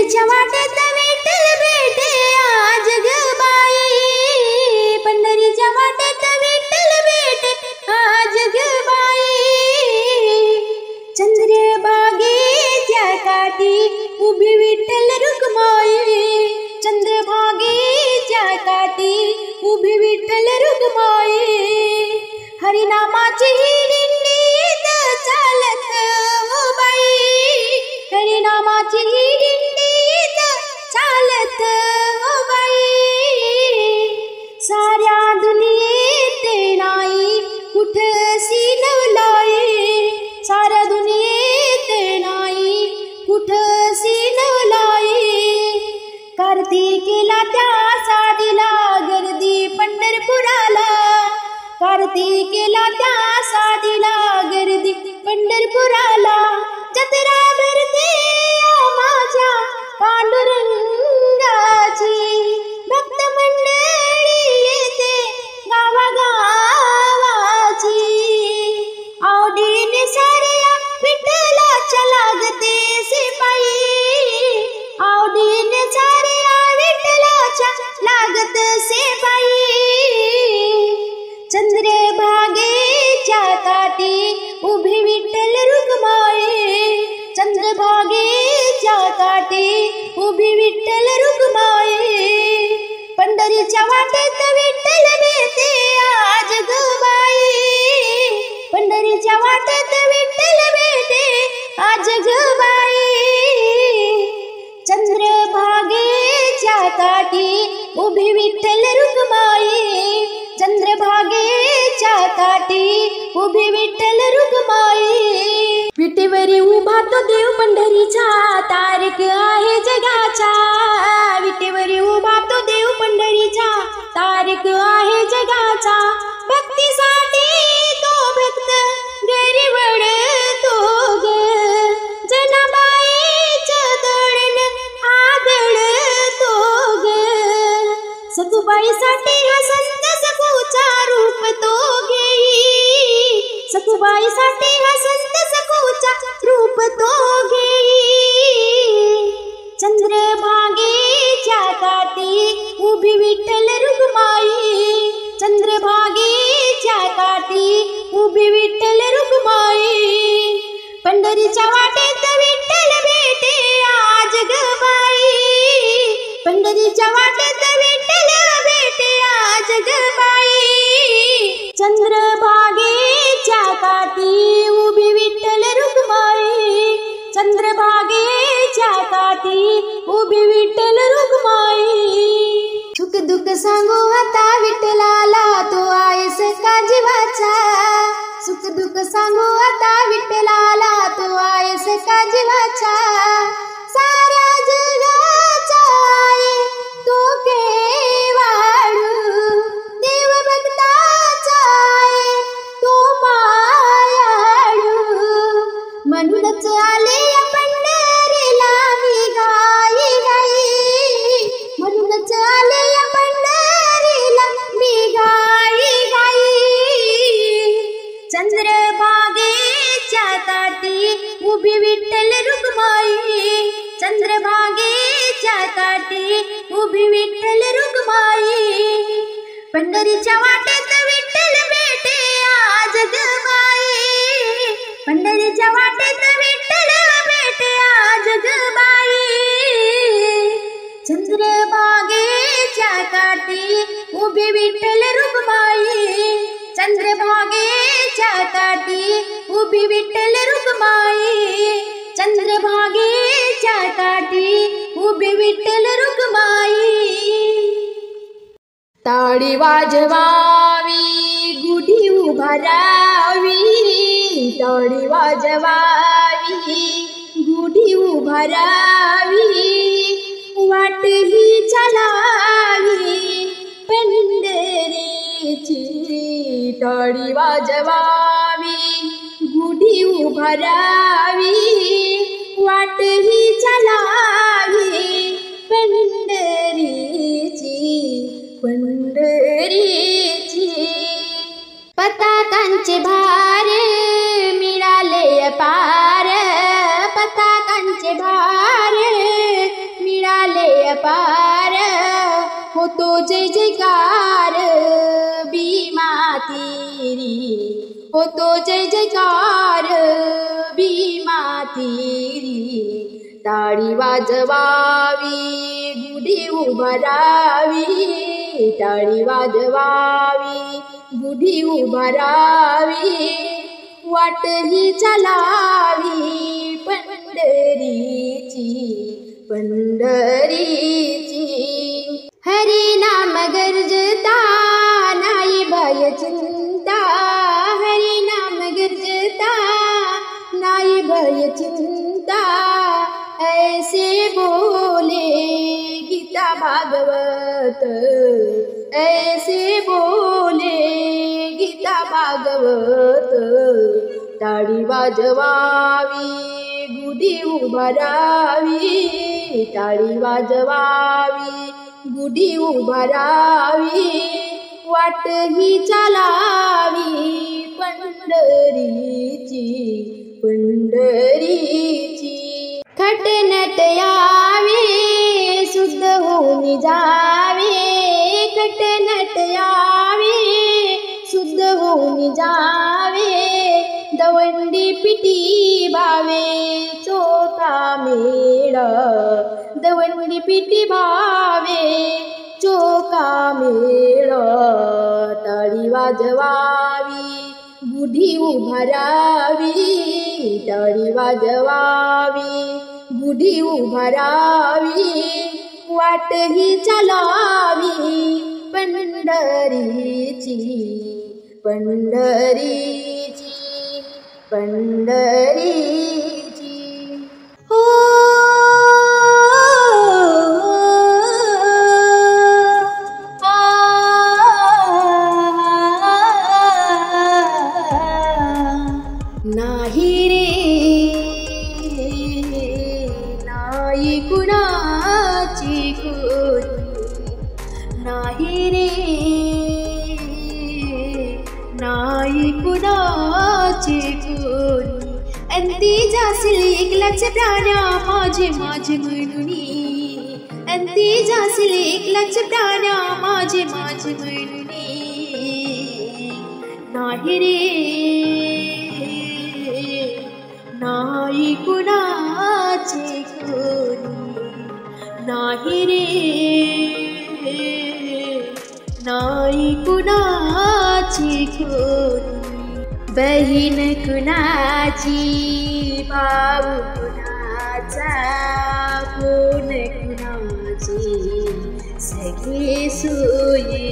पंढरीच्या वाटेत विठ्ठल भेटे आज ग बाई, पंढरीच्या वाटेत विठ्ठल भेटे आज ग बाई। चंद्रभागेच्या काठी उभी विठ्ठल रुक्माई, चंद्रभागेच्या काठी उभी विठ्ठल रुक्माई। हरिनामाची दिंडीत चालत हो बाई, हरिनामाची दिंडीत चालत हो बाई। साऱ्या दुनियेत नाही कुठसी नवलाई, साऱ्या दुनियेत नाही कुठसी नवलाई। कार्तिकेला त्या साडीला गर्दी पंढरपुराला, कार्तिकेला त्या साडीला गर्दी पंढरपुराला। जत्रा भरते माझ्या पांडुरंगाची, भक्त मंडळी येते गावागावाची। आवडीने साऱ्या विठ्ठलाच्या लागते सिपाई, आवडीने साऱ्या विठ्ठलाच्या लागत सिपाई। चंद्रभागेच्या काठी उभी विठ्ठल रुक्माई, चंद्रभागेच्या काठी उभी विठ्ठल रुक्माई। पंढरीच्या वाटेत विठ्ठल भेटे आज ग बाई, पंढरीच्या वाटेत विठ्ठल भेटे आज ग बाई। चंद्रभागेच्या काठी उभी विठ्ठल रुक्माई, चंद्रभागेच्या काठी उभी विठ्ठल रुक्माई। विटेवरी उभा तो देव पंढरीचा, तारक आहे जगाचा। विटेवरी उभा तो देव पंढरीचा, तारक आहे जगाचा। भक्तीसाठी तो भक्त घरी वळतो ग, जनाबाईचं दळण आदळतो ग। सखुबाईसाठी हा संत सखूचा रूप तो घेई, सखुबाईसाठी हा संत सखूचा रूप तो घेई। चंद्रभागेच्या काठी उभी विठ्ठल रुक्माई, चंद्रभागेच्या काठी उभी विठ्ठल रुक्माई। पंढरीच्या वाटेत विठ्ठल भेटे आज ग बाई, पंढरीच्या वाटेत विठ्ठल भेटे आज ग बाई। चंद्रभागेच्या काठी उभी विठ्ठल रुक्माई, चंद्रभागेच्या काठी उभी विठ्ठल रुक्माई। सुख दुःख सांगू आता विठ्ठलाला, तो आहेस का जीवाचा। सुख दुःख सांगू आता विठ्ठलाला, तो आहेस का जीवाचा। साऱ्या जगाचा आहे तो केवाडू, देव भक्ताचा आहे तो मायाळू। म्हणूनच आले या पंढरीला मी गाई गाई, म्हणूनच आले या पंढरीला मी गाई गाई। चंद्रभागेच्या काठी उभी विठ्ठल रुक्माई, चंद्रभागेच्या काठी उभी विठ्ठल रुक्माई। पंढरीच्या वाटेत विठ्ठल भेटे आज ग बाई, पंढरीच्या वाटेत विठ्ठल भेटे आज ग बाई। चंद्रभागेच्या काठी उभी विठ्ठल रुक्माई, चंद्रभागेच्या काठी उभी विठ्ठल रुक्माई। चंद्रभागेच्या काठी उभी विठ्ठल रुक्माई। टाळी वाजवावी गुढी उभारावी, टाळी वाजवावी गुढी उभारावी। वाट ही चालावी पंढरीची, टाळी वाजवावी गुढी उभारावी। वाट ही चालावी पंढरीची, पंढरीची। पताकांचे भार मिळाले अपार, पताकांचे भार होतो जय जयकार भीमा तेरी, होतो जय जयकार भीमा तेरी। टाळी वाजवावी गुढी उभारावी, टाळी वाजवावी गुढी उभारावी, वाट ही चालावी पंढरीची, पंढरीची। हरी नाम गर्जता नाही भय चिंता, हरी नाम गर्जता नाही भय चिंता, ऐसे बोले गीता भागवत, ऐसे बोले गीता भागवत। टाळी वाजवावी गुढी उभारावी, टाळी वाजवावी गुढी उभारावी, वाट ही चालावी पंढरीची, पंढरीची। खटनट यावे शुद्ध होऊन जावे, खटनट यावे शुद्ध होऊन जावे, दवंडी पिटी भावे चोका मेळ, दवंडी पिटी भावे चोका मेळ। टाळी वाजवावी गुढी उभारावी, टाळी वाजवावी गुढी उभारावी, वाट ही चालावी पंढरीची, पंढरीची, पंढरीची। हो नाही रे नाही कुणाची कोणी, नाही रे नाही कुणाची कोणी, अंती जासील एकलाच प्राण्या माझे माझे म्हणुनी, अंती जासील एकलाच प्राण्या माझे माझे म्हणुनी। नाही रे नाही कुणाचे कोणी, नाही रे नाही कुणाचे कोणी। बहीण कुणाची भाऊ कुणाचा, कोण कुणाची सगळे सोयी